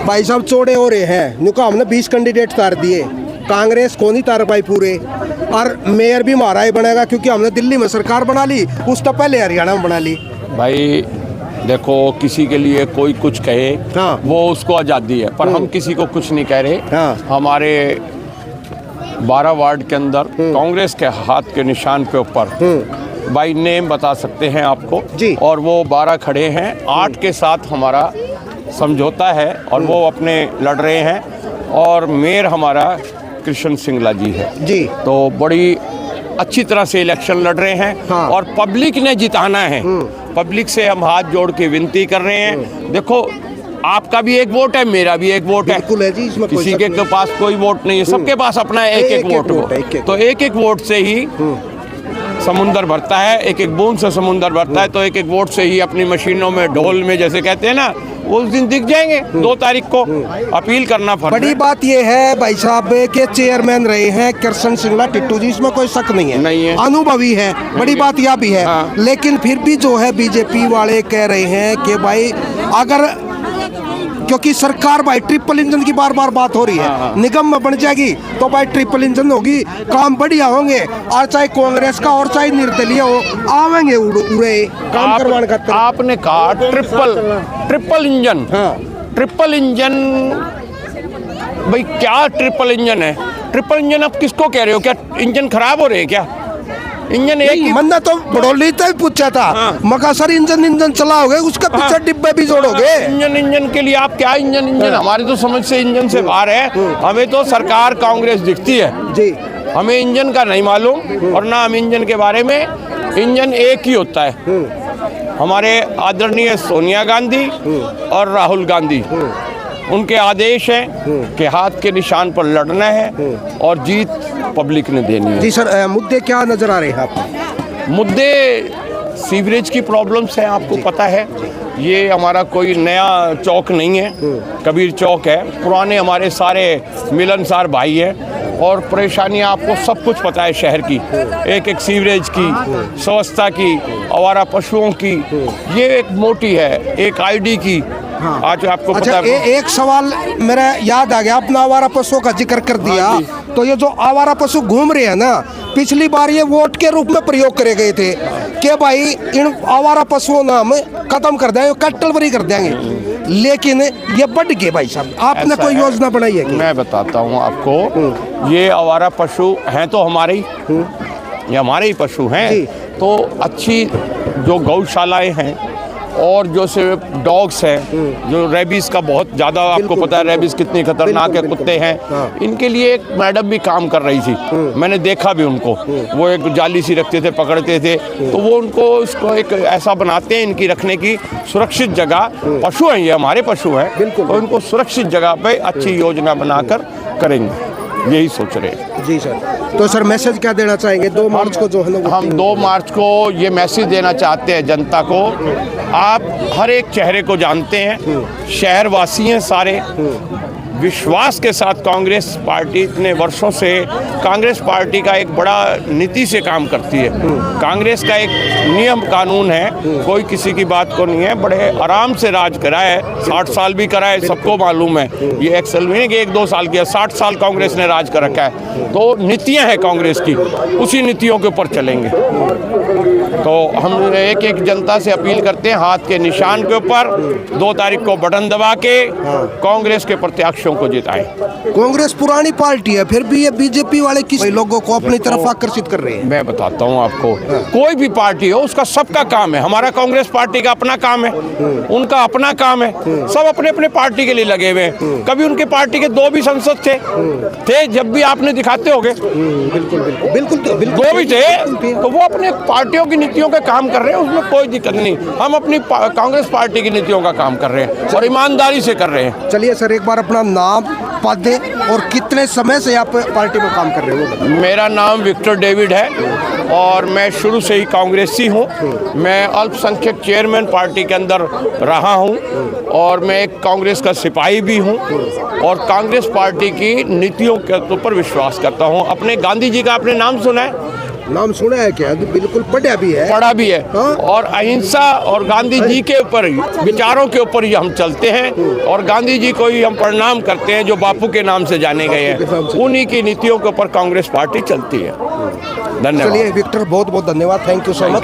भाई साहब चौड़े हो रहे हैं, नुका हमने 20 कैंडिडेट तार दिए, कांग्रेस को नहीं तार पाई पूरे, और मेयर भी हमारा ही बनेगा क्योंकि हमने दिल्ली में सरकार बना ली, उससे पहले हरियाणा में बना ली। भाई देखो, किसी के लिए कोई कुछ कहे, हाँ। वो उसको आज़ादी है, पर हम किसी को कुछ नहीं कह रहे। हाँ। हमारे 12 वार्ड के अंदर कांग्रेस के हाथ के निशान के ऊपर बाई नेम बता सकते हैं आपको जी। और वो 12 खड़े हैं, 8 के साथ हमारा समझौता है और वो अपने लड़ रहे हैं, और मेयर हमारा कृष्ण सिंगला जी है जी। तो बड़ी अच्छी तरह से इलेक्शन लड़ रहे हैं। हाँ। और पब्लिक ने जिताना है। पब्लिक से हम हाथ जोड़ के विनती कर रहे हैं, देखो आपका भी एक वोट है, मेरा भी एक वोट है, बिल्कुल है जी, इसमें कोई किसी शक के नहीं। पास कोई वोट नहीं है, सबके पास अपना एक वोट हो। तो एक वोट से ही समुंदर भरता है, एक बूंद से समुंदर भरता है, तो एक वोट से ही अपनी मशीनों में, ढोल में जैसे कहते हैं ना, वो उस दिन दिख जाएंगे। 2 तारीख को अपील करना फर्ज है। बड़ी बात ये है भाई साहब के चेयरमैन रहे हैं कृष्ण सिंगला टिट्टू जी, इसमें कोई शक नहीं है, नहीं है। अनुभवी है, बड़ी बात यह भी है। हाँ। लेकिन फिर भी जो है बीजेपी वाले कह रहे हैं कि भाई अगर, क्योंकि सरकार भाई ट्रिपल इंजन की बार बार बात हो रही है, निगम में बन जाएगी तो भाई ट्रिपल इंजन होगी, काम बढ़िया होंगे, और चाहे कांग्रेस का और चाहे निर्दलीय हो, आवेंगे उड़े काम करवाने का। आपने कहा ट्रिपल इंजन। हाँ। ट्रिपल इंजन, भाई क्या ट्रिपल इंजन है? ट्रिपल इंजन आप किसको कह रहे हो? क्या इंजन खराब हो रहे हैं क्या? इंजन एक ही। मन्ना तो बड़ोली तक पूछा था, हाँ। मका सर इंजन चलाओगे, उसका पीछे हाँ। डिब्बे भी जोड़ोगे। इंजन के लिए आप क्या इंजन हमारी तो समझ से इंजन से बाहर है। हमें तो सरकार कांग्रेस दिखती है जी। हमें इंजन का नहीं मालूम, और ना हम इंजन के बारे में। इंजन एक ही होता है, हमारे आदरणीय सोनिया गांधी और राहुल गांधी, उनके आदेश हैं कि हाथ के निशान पर लड़ना है और जीत पब्लिक ने देनी है। जी सर, मुद्दे क्या नजर आ रहे हैं आपको? मुद्दे सीवरेज की प्रॉब्लम्स हैं, आपको पता है। ये हमारा कोई नया चौक नहीं है, कबीर चौक है, पुराने हमारे सारे मिलनसार भाई हैं, और परेशानियां आपको सब कुछ पता है शहर की, एक सीवरेज की, स्वच्छता की, आवारा पशुओं की, ये एक मोटी है, एक आईडी की। हाँ। आज आपको अच्छा, पता है। एक सवाल मेरा याद आ गया, अपना आवारा पशुओं का जिक्र कर दिया। हाँ तो ये जो आवारा पशु घूम रहे हैं ना, पिछली बार ये वोट के रूप में प्रयोग करे गए थे कि भाई इन आवारा पशुओं ना हम खत्म कर देंगे, कट्टलवरी कर देंगे, लेकिन ये बढ़ गए। भाई साहब, आपने कोई योजना बनाई है क्या? मैं बताता हूँ आपको, ये आवारा पशु हैं तो हमारे ही, ये हमारे ही पशु हैं। तो अच्छी जो गौशालाएं हैं और जो से डॉग्स हैं, जो रेबीज का बहुत ज़्यादा, आपको पता है रेबीज कितनी खतरनाक है, कुत्ते हैं, इनके लिए एक मैडम भी काम कर रही थी, मैंने देखा भी उनको। वो एक जाली सी रखते थे, पकड़ते थे, तो वो उनको इसको एक ऐसा बनाते हैं इनकी रखने की सुरक्षित जगह। पशु हैं, ये हमारे पशु हैं, तो इनको सुरक्षित जगह पे अच्छी योजना बनाकर करेंगे, यही सोच रहे हैं। जी सर, तो सर मैसेज क्या देना चाहेंगे 2 मार्च को जो है ना? हम 2 मार्च को ये मैसेज देना चाहते हैं जनता को, आप हर एक चेहरे को जानते हैं, शहरवासी हैं सारे, विश्वास के साथ कांग्रेस पार्टी इतने वर्षों से, कांग्रेस पार्टी का एक बड़ा नीति से काम करती है। कांग्रेस का एक नियम कानून है, कोई किसी की बात को नहीं है, बड़े आराम से राज करा है, 60 साल भी करा है, सबको मालूम है। ये एक साल नहीं कि 1-2 साल किया, 60 साल कांग्रेस ने राज कर रखा है। तो नीतियाँ हैं कांग्रेस की, उसी नीतियों के ऊपर चलेंगे। तो हम एक जनता से अपील करते हैं, हाथ के निशान के ऊपर 2 तारीख को बटन दबा के कांग्रेस के प्रत्याशियों को जिताएं। कांग्रेस पुरानी पार्टी है, फिर भी ये बीजेपी वाले किस लोगों को अपनी तरफ आकर्षित कर रहे हैं? मैं बताता हूँ आपको, कोई भी पार्टी हो, उसका सबका काम है। हमारा कांग्रेस पार्टी का अपना काम है, उनका अपना काम है, सब अपने अपने पार्टी के लिए लगे हुए हैं। कभी उनके पार्टी के 2 भी सांसद थे जब भी आपने दिखाते होगे, बिल्कुल 2 भी थे, तो वो अपने पार्टियों की नीतियों का काम कर रहे हैं, उसमें कोई दिक्कत नहीं। हम अपनी कांग्रेस पार्टी की नीतियों का काम कर रहे हैं और ईमानदारी से कर रहे हैं। चलिए सर, एक बार अपना नाम, पद और कितने समय से आप पार्टी में काम कर रहे हो? मेरा नाम विक्टर डेविड है और मैं शुरू से ही कांग्रेसी हूँ। मैं अल्पसंख्यक चेयरमैन पार्टी के अंदर रहा हूँ और मैं एक कांग्रेस का सिपाही भी हूँ और कांग्रेस पार्टी की नीतियों के ऊपर विश्वास करता हूँ। अपने गांधी जी का आपने नाम सुना है? नाम सुना है क्या? बिल्कुल पढ़ा भी है, पढ़ा भी है। हाँ? और अहिंसा और गांधी जी के ऊपर ही, विचारों के ऊपर ही हम चलते हैं और गांधी जी को ही हम प्रणाम करते हैं जो बापू के नाम से जाने गए हैं। उन्हीं की नीतियों के ऊपर कांग्रेस पार्टी चलती है। धन्यवाद। चलिए विक्टर, बहुत बहुत धन्यवाद, थैंक यू सो मच।